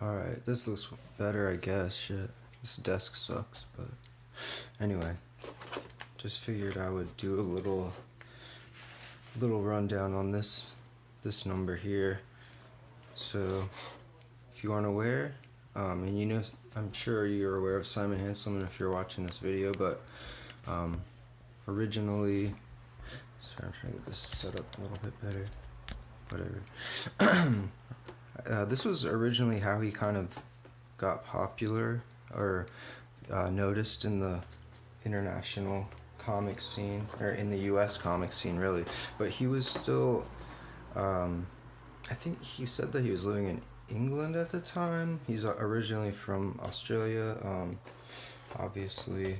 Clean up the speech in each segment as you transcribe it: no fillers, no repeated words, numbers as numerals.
Alright, this looks better, I guess. Shit. This desk sucks, but anyway. Just figured I would do a little rundown on this number here. So, if you aren't aware, and you know, I'm sure you're aware of Simon Hanselmann if you're watching this video, but originally, sorry, I'm trying to get this set up a little bit better. Whatever. This was originally how he kind of got popular or noticed in the international comic scene, or in the US comic scene really, but he was still I think he said that he was living in England at the time. He's originally from Australia, obviously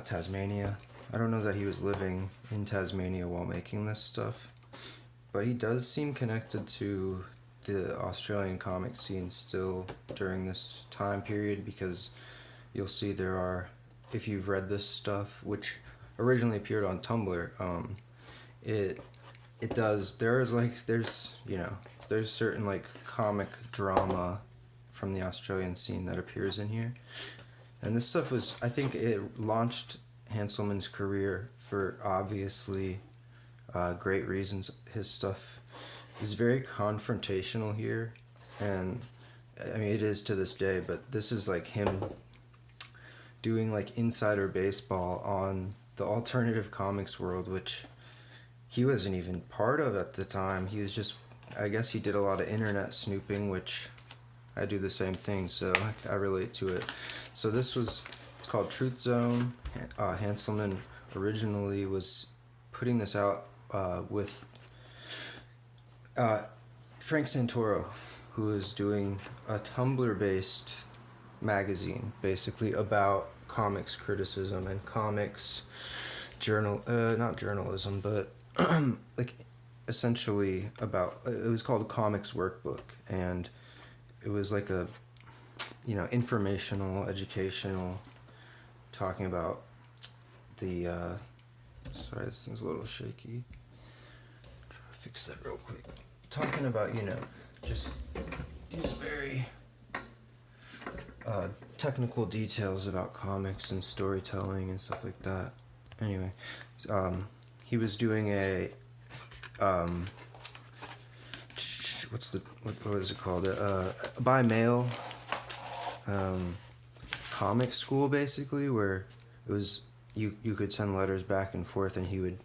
Tasmania. I don't know that he was living in Tasmania while making this stuff, but he does seem connected to the Australian comic scene still during this time period, because you'll see there are, if you've read this stuff, which originally appeared on Tumblr, there's certain like comic drama from the Australian scene that appears in here. And this stuff was, I think it launched Hanselmann's career for obviously great reasons. His stuff is very confrontational here, and I mean it is to this day, but this is like him doing like insider baseball on the alternative comics world, which he wasn't even part of at the time. He was just, I guess he did a lot of internet snooping, which I do the same thing, so I relate to it. So it's called Truth Zone. Hanselmann originally was putting this out with Frank Santoro, who is doing a Tumblr-based magazine, basically about comics criticism and comics not journalism, but like essentially about, it was called Comics Workbook, and it was like a, informational, educational, talking about the, sorry, this thing's a little shaky. Try to fix that real quick. Talking about, just these very technical details about comics and storytelling and stuff like that. Anyway, he was doing a what is it called? By mail comic school, basically, where it was you could send letters back and forth, and he would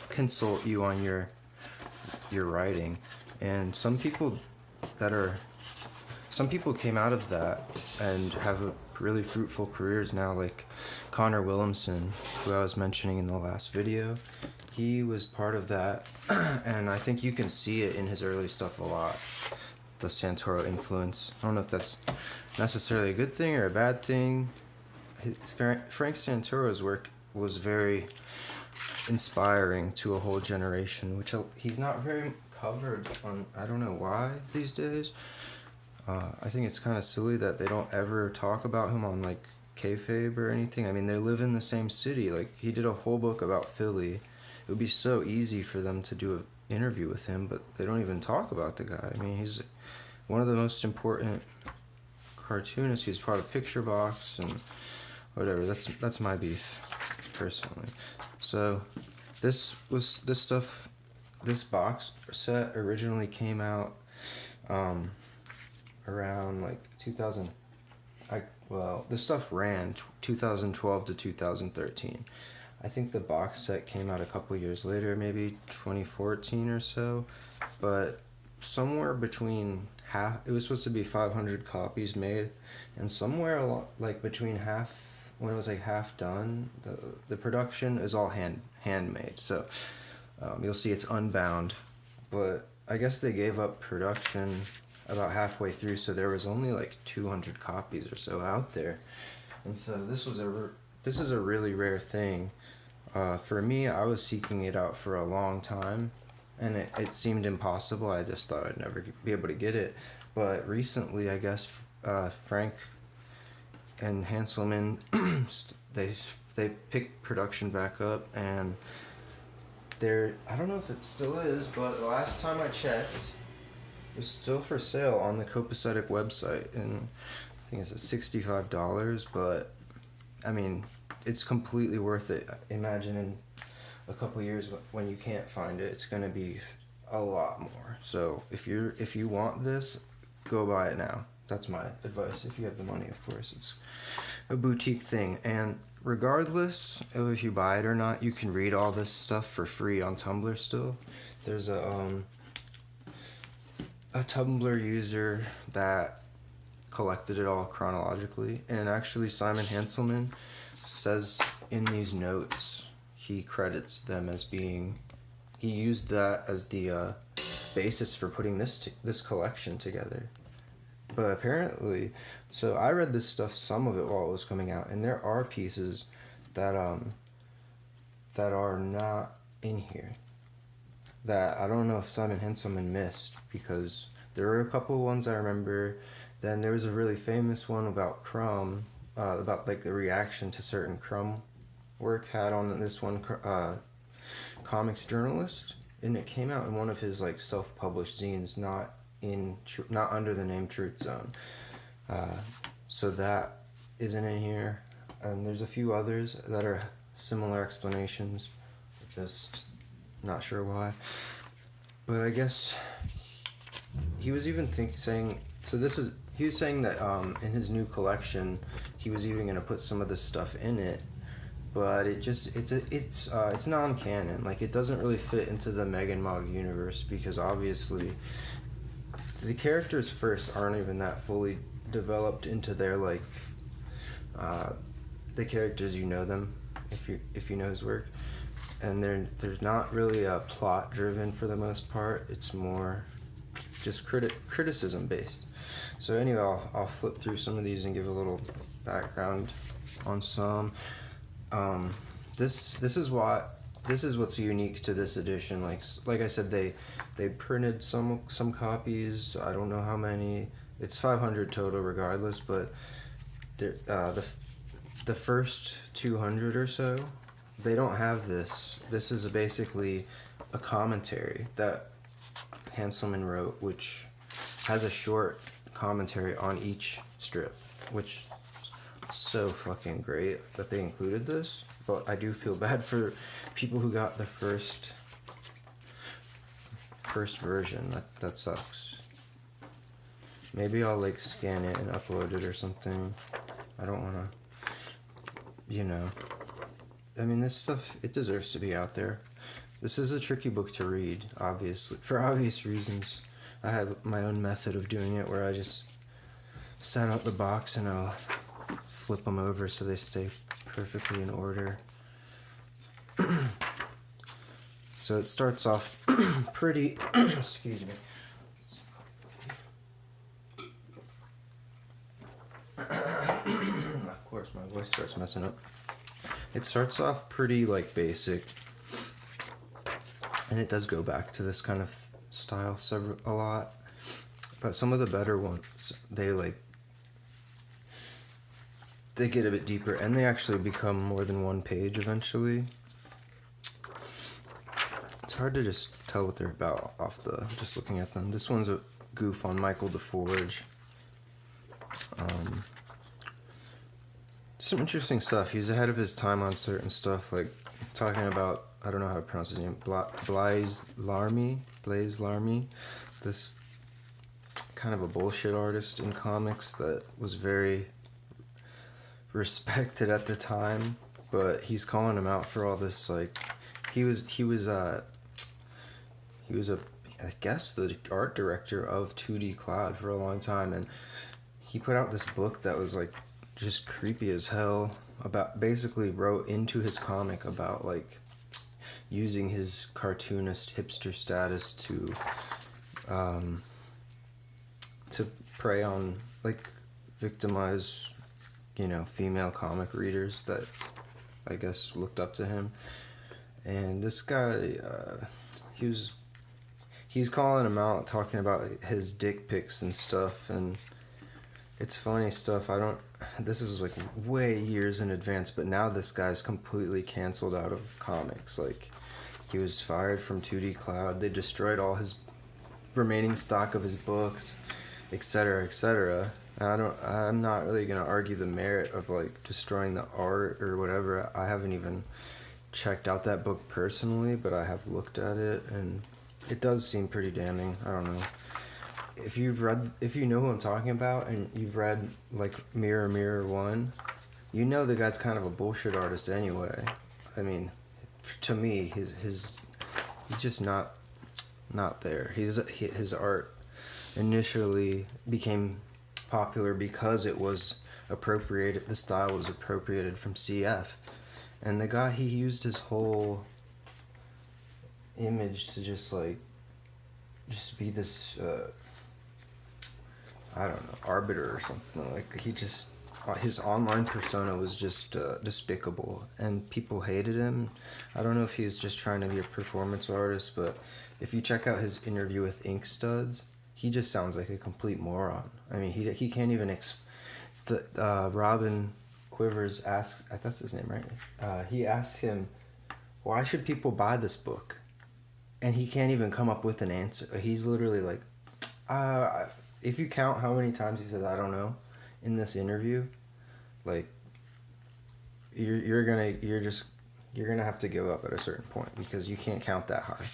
consult you on your writing. And some people came out of that and have really fruitful careers now, like Connor Williamson, who I was mentioning in the last video. He was part of that, and I think you can see it in his early stuff a lot, the Santoro influence. I don't know if that's necessarily a good thing or a bad thing. Frank Santoro's work was very inspiring to a whole generation, which he's not very covered on. I don't know why these days. I think it's kind of silly that they don't ever talk about him on like kayfabe or anything. I mean, they live in the same city. Like, he did a whole book about Philly. It would be so easy for them to do an interview with him, but they don't even talk about the guy. I mean, he's one of the most important cartoonists. He's part of Picture Box and whatever. That's my beef, personally. So this box set originally came out around like 2000. This stuff ran 2012 to 2013. I think the box set came out a couple years later, maybe 2014 or so, but somewhere between it was supposed to be 500 copies made, and somewhere like between half, when it was like half done, the production is all handmade. So you'll see it's unbound, but I guess they gave up production about halfway through, so there was only like 200 copies or so out there. And so this is a really rare thing. For me, I was seeking it out for a long time, and it seemed impossible. I just thought I'd never be able to get it. But recently, I guess Frank and Hanselmann they picked production back up, and I don't know if it still is, but the last time I checked, is still for sale on the Copacetic website, and I think it's at $65, but I mean, it's completely worth it. Imagine in a couple years when you can't find it, it's gonna be a lot more. So if you want this, go buy it now. That's my advice. If you have the money, of course. It's a boutique thing, and regardless of if you buy it or not, you can read all this stuff for free on Tumblr still. There's a Tumblr user that collected it all chronologically, and actually Simon Hanselmann says in these notes, he credits them as being, he used that as the basis for putting this collection together. But apparently, so I read this stuff, some of it while it was coming out, and there are pieces that that are not in here, that I don't know if Simon Hanselmann missed, because there were a couple ones I remember. Then there was a really famous one about Crumb, about like the reaction to certain Crumb work had on this one comics journalist, and it came out in one of his like self-published zines, not under the name Truth Zone. So that isn't in here, and there's a few others that are similar explanations, just not sure why. But I guess he was even saying, so he was saying that in his new collection he was even going to put some of this stuff in it, but it's non-canon. Like, it doesn't really fit into the Megg and Mogg universe, because obviously the characters first aren't even that fully developed into their like the characters you know them if you know his work, and there's not really a plot driven for the most part. It's more just criticism based. So anyway, I'll flip through some of these and give a little background on some. This is what's unique to this edition. Like I said, they printed some copies. I don't know how many. It's 500 total, regardless. But the first 200 or so, they don't have this. This is basically a commentary that Hanselmann wrote, which has a short commentary on each strip, which is so fucking great that they included this. But I do feel bad for people who got the first version. That sucks. Maybe I'll like scan it and upload it or something. I don't wanna, I mean, this stuff, it deserves to be out there. This is a tricky book to read, obviously, for obvious reasons. I have my own method of doing it, where I just set out the box and I'll flip them over so they stay perfectly in order. So it starts off pretty excuse me. Of course my voice starts messing up. It starts off pretty like basic, and it does go back to this kind of style a lot, but some of the better ones, they get a bit deeper, and they actually become more than one page eventually. It's hard to just tell what they're about just looking at them. This one's a goof on Michael DeForge. Some interesting stuff. He's ahead of his time on certain stuff, like talking about, I don't know how to pronounce his name, Blaise Larmy, this kind of a bullshit artist in comics that was very respected at the time, but he's calling him out for all this, like, he was I guess the art director of 2D Cloud for a long time, and he put out this book that was like just creepy as hell, about, basically wrote into his comic about like using his cartoonist hipster status to prey on, like, victimize, female comic readers that I guess looked up to him. And this guy, he's calling him out, talking about his dick pics and stuff, and it's funny stuff. This was like way years in advance, but now this guy's completely canceled out of comics. Like, he was fired from 2D Cloud. They destroyed all his remaining stock of his books, etc., etc. I'm not really gonna argue the merit of like destroying the art or whatever. I haven't even checked out that book personally, but I have looked at it, and it does seem pretty damning. I don't know. If you know who I'm talking about, and you've read like Mirror Mirror 1, you know the guy's kind of a bullshit artist anyway. I mean, to me, he's just not there. His art initially became popular because it was appropriated. The style was appropriated from CF, and the guy, he used his whole image to just be this I don't know, arbiter or something. Like, he just, his online persona was just despicable, and people hated him. I don't know if he was just trying to be a performance artist, but if you check out his interview with Ink Studs, he just sounds like a complete moron. I mean, he can't even Robin Quivers asked, that's his name, right? He asked him, why should people buy this book? And he can't even come up with an answer. He's literally like, if you count how many times he says I don't know in this interview, like, you're gonna have to give up at a certain point, because you can't count that high.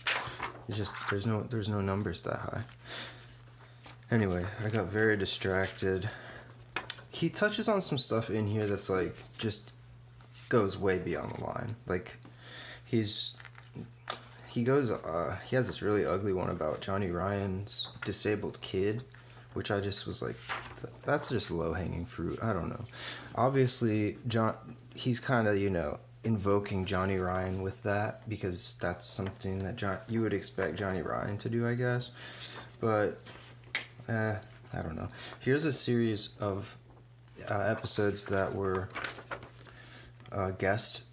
It's just there's no numbers that high. Anyway, I got very distracted. He touches on some stuff in here that's like just goes way beyond the line. Like, he has this really ugly one about Johnny Ryan's disabled kid, which I just was like, that's just low-hanging fruit. I don't know. Obviously, he's kind of, invoking Johnny Ryan with that, because that's something that you would expect Johnny Ryan to do, I guess. But, I don't know. Here's a series of episodes that were guest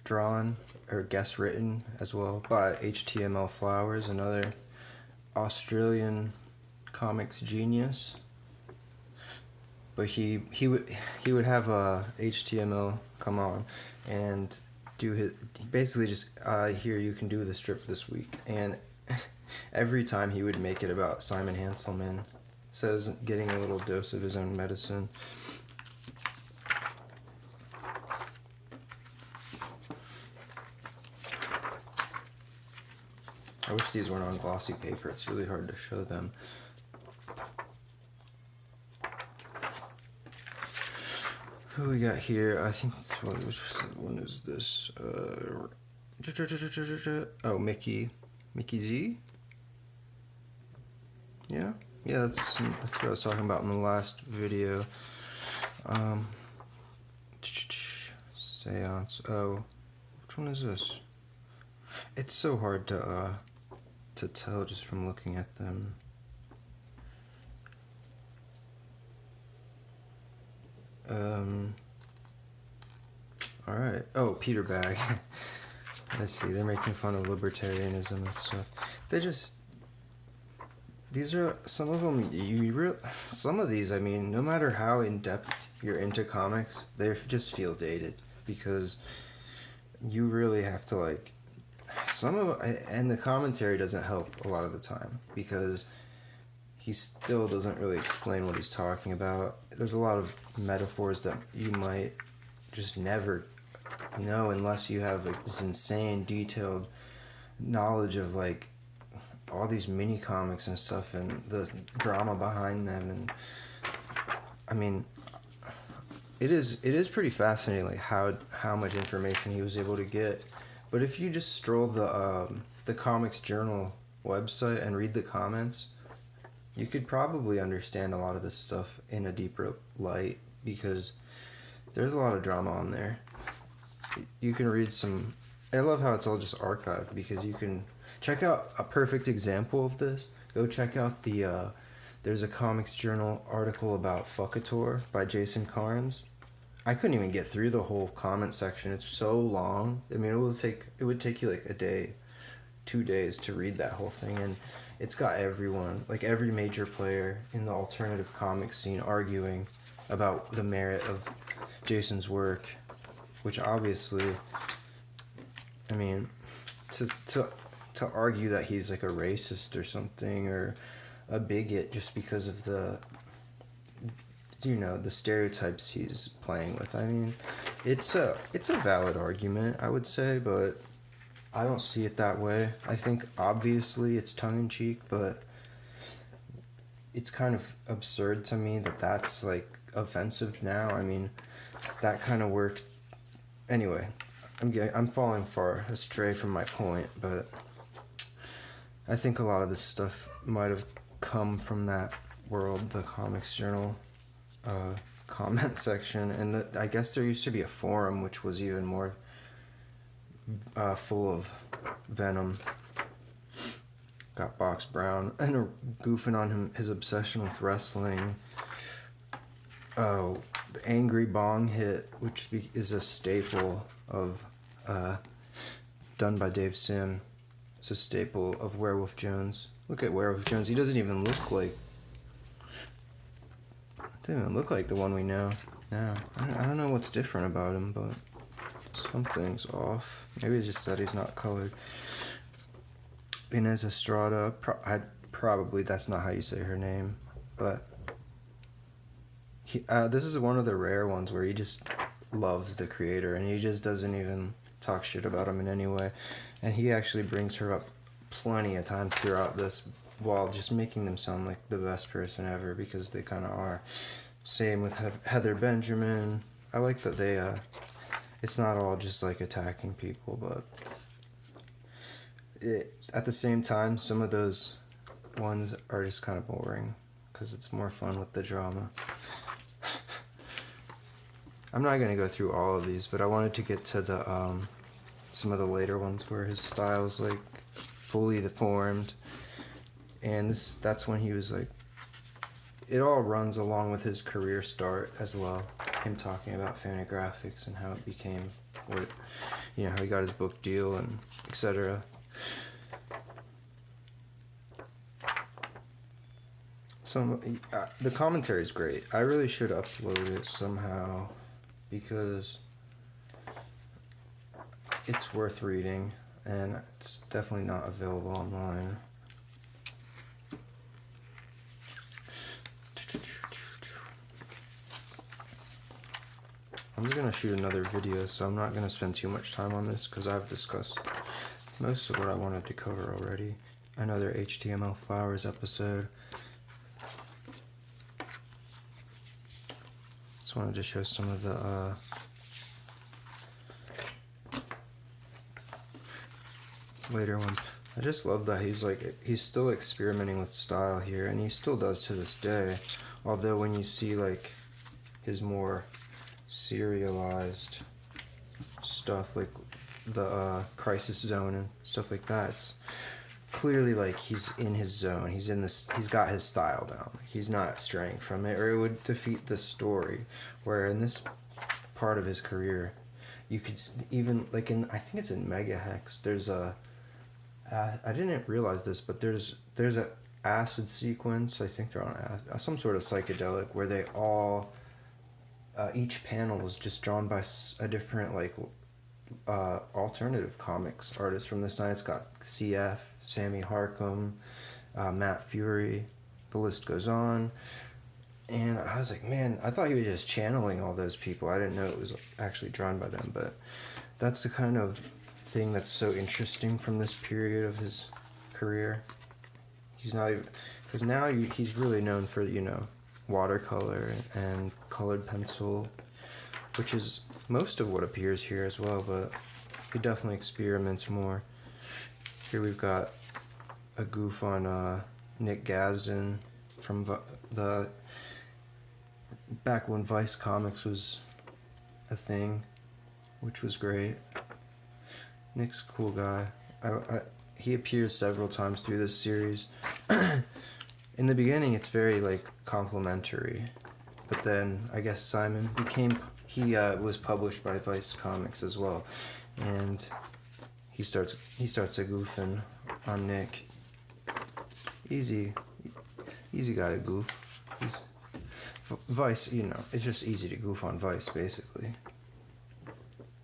drawn, or guest written as well, by HTML Flowers, another Australian comics genius. But he would have HTML come on and do his, basically just here, you can do the strip this week, and every time he would make it about Simon Hanselmann, says getting a little dose of his own medicine. I wish these weren't on glossy paper. It's really hard to show them. Who we got here? I think this one. Which one is this? Oh, Mickey Z. Yeah, that's what I was talking about in the last video. Seance. Oh, which one is this? It's so hard to tell just from looking at them. Alright. Oh, Peter Bag. Let's see, they're making fun of libertarianism and stuff. These are, some of them, some of these, I mean, no matter how in-depth you're into comics, they just feel dated, because you really have to, like, and the commentary doesn't help a lot of the time, because he still doesn't really explain what he's talking about. There's a lot of metaphors that you might just never know unless you have like this insane detailed knowledge of like all these mini comics and stuff and the drama behind them. And I mean, it is pretty fascinating, like how much information he was able to get. But if you just stroll the Comics Journal website and read the comments, you could probably understand a lot of this stuff in a deeper light, because there's a lot of drama on there. You can read some... I love how it's all just archived, because you can check out a perfect example of this. Go check out the... there's a Comics Journal article about Fuckator by Jason Carnes. I couldn't even get through the whole comment section. It's so long. I mean, it would take you like a day, 2 days to read that whole thing, and it's got everyone, like every major player in the alternative comics scene, arguing about the merit of Jason's work, which obviously, I mean, to to argue that he's like a racist or something or a bigot just because of the the stereotypes he's playing with. I mean, it's a valid argument, I would say, but I don't see it that way. I think obviously it's tongue-in-cheek, but it's kind of absurd to me that that's like offensive now. I mean, that kind of worked. Anyway, I'm falling far astray from my point, but I think a lot of this stuff might have come from that world, the Comics Journal comment section, and I guess there used to be a forum which was even more full of venom. Got Box Brown and goofing on his obsession with wrestling. Oh, the Angry Bong Hit, which is a staple of done by Dave Sim. It's a staple of Werewolf Jones. Look at Werewolf Jones. He doesn't even look like the one we know now. I don't know what's different about him, but something's off. Maybe it's just that he's not colored. Inez Estrada, probably that's not how you say her name, but this is one of the rare ones where he just loves the creator and he just doesn't even talk shit about him in any way. And he actually brings her up plenty of times throughout this while just making them sound like the best person ever, because they kind of are. Same with Heather Benjamin. I like that they, it's not all just like attacking people, but at the same time, some of those ones are just kind of boring because it's more fun with the drama. I'm not going to go through all of these, but I wanted to get to the some of the later ones where his style's like fully deformed, and that's when he was like, it all runs along with his career start as well, him talking about Fantagraphics and how it became what how he got his book deal and etc. So the commentary is great. I really should upload it somehow because it's worth reading, and it's definitely not available online. I'm just going to shoot another video, so I'm not going to spend too much time on this because I've discussed most of what I wanted to cover already. Another HTML Flowers episode. Just wanted to show some of the later ones. I just love that he's still experimenting with style here, and he still does to this day. Although when you see like his more serialized stuff, like the Crisis Zone and stuff like that, it's clearly like he's in his zone. He's got his style down. He's not straying from it, or it would defeat the story. Where in this part of his career, you could even like I think it's in Megahex. There's a I didn't realize this, but there's a acid sequence. I think they're on some sort of psychedelic where they all each panel was just drawn by a different like alternative comics artist from this time. It's got CF, Sammy Harcum, Matt Fury, the list goes on. And I was like, man, I thought he was just channeling all those people. I didn't know it was actually drawn by them, but that's the kind of thing that's so interesting from this period of his career. He's not even, because now he's really known for watercolor and colored pencil, which is most of what appears here as well, but he definitely experiments more. Here we've got a goof on Nick Gazin from the back when Vice Comics was a thing, which was great. Nick's a cool guy. He appears several times through this series. In the beginning, it's very like complimentary, but then I guess Simon was published by Vice Comics as well, and he starts a goofing on Nick. Easy guy to goof. Vice, it's just easy to goof on Vice, basically.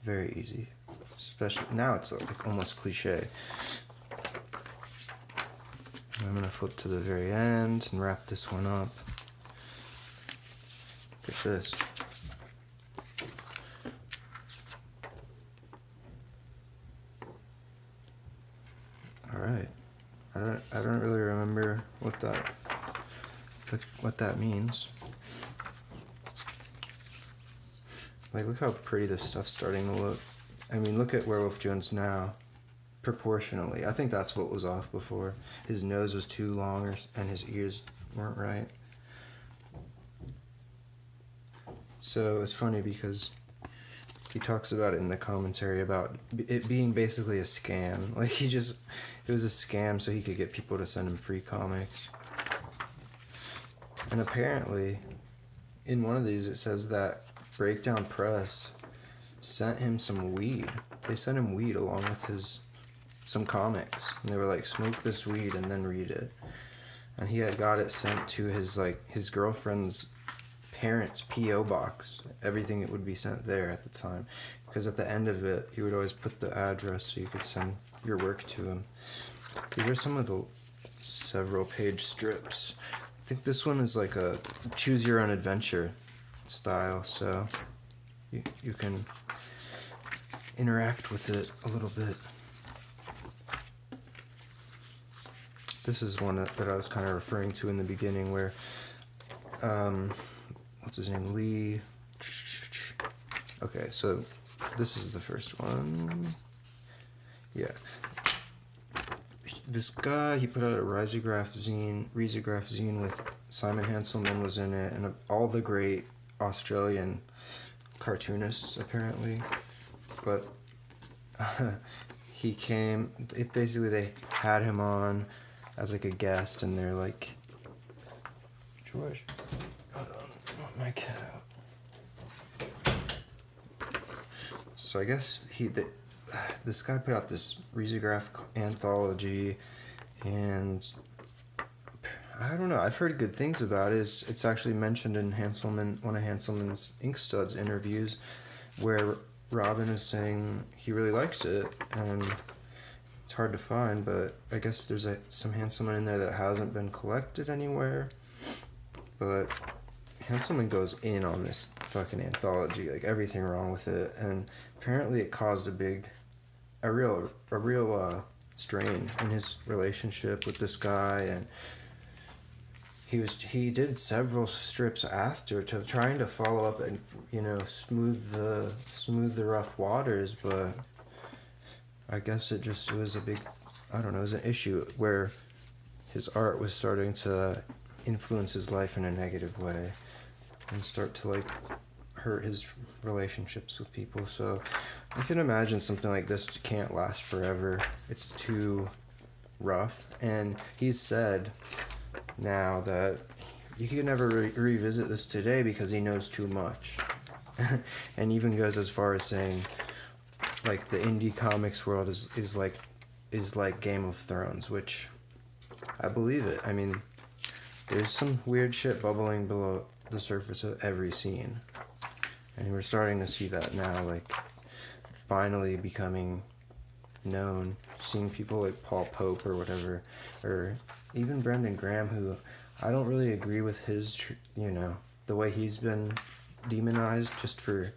Very easy. Especially now, it's like almost cliche. I'm gonna flip to the very end and wrap this one up. Look at this. All right. I don't really remember what that means. Like, look how pretty this stuff's starting to look. I mean, look at Werewolf Jones now. Proportionally, I think that's what was off before. His nose was too long, and his ears weren't right. So it's funny because he talks about it in the commentary about it being basically a scam. Like, it was a scam so he could get people to send him free comics. And apparently, in one of these, it says that Breakdown Press sent him some weed. They sent him weed along with some comics, and they were like, smoke this weed and then read it. And he had got it sent to his girlfriend's parents' P.O. box. Everything it would be sent there at the time, because at the end of it he would always put the address so you could send your work to him. These are some of the several page strips. I think this one is like a choose your own adventure style, so you can interact with it a little bit. This is one that I was kind of referring to in the beginning where, what's his name, Lee? Okay, so this is the first one. Yeah. This guy, he put out a risograph zine with Simon Hanselmann was in it, and all the great Australian cartoonists, apparently. But he came, basically they had him on as like a guest, and they're like, George, hold on, I want my cat out. So I guess this guy put out this risograph anthology, and I don't know, I've heard good things about it. It's actually mentioned in one of Hanselmann's Inkstuds interviews, where Robin is saying he really likes it, and it's hard to find, but I guess there's some Hanselmann in there that hasn't been collected anywhere. But Hanselmann goes in on this fucking anthology, like everything wrong with it, and apparently it caused a real strain in his relationship with this guy, and he did several strips after trying to follow up and smooth the rough waters, but I guess it was a big, I don't know, it was an issue where his art was starting to influence his life in a negative way and start to like hurt his relationships with people. So I can imagine something like this can't last forever. It's too rough, and he's said now that you can never revisit this today because he knows too much. And even goes as far as saying, like, the indie comics world is like Game of Thrones, which I believe it. I mean, there's some weird shit bubbling below the surface of every scene, and we're starting to see that now, like, finally becoming known. Seeing people like Paul Pope or whatever, or even Brendan Graham, who I don't really agree with his, the way he's been demonized just for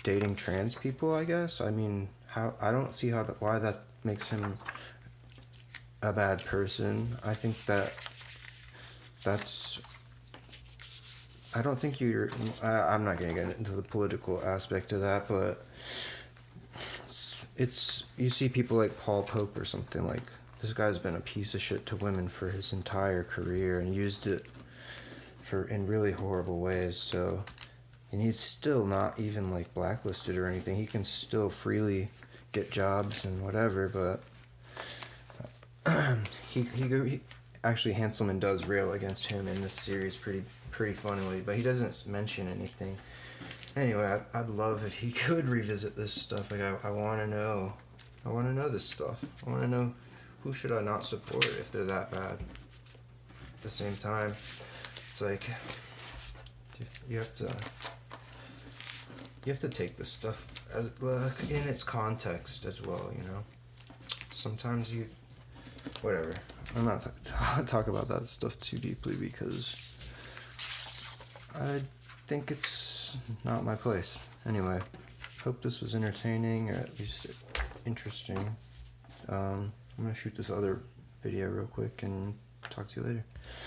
dating trans people, I guess. I mean, I don't see why that makes him a bad person. I think that's I don't think I'm not going to get into the political aspect of that, but you see people like Paul Pope or something, like, this guy's been a piece of shit to women for his entire career and used it in really horrible ways. So, and he's still not even like blacklisted or anything. He can still freely get jobs and whatever, but he actually, Hanselmann does rail against him in this series pretty funnily, but he doesn't mention anything. Anyway, I'd love if he could revisit this stuff. Like, I want to know this stuff. I want to know, who should I not support if they're that bad? At the same time, it's like, you have to take this stuff as in its context as well, Sometimes whatever. I'm not talk about that stuff too deeply because I think it's not my place. Anyway, hope this was entertaining or at least interesting. I'm gonna shoot this other video real quick and talk to you later.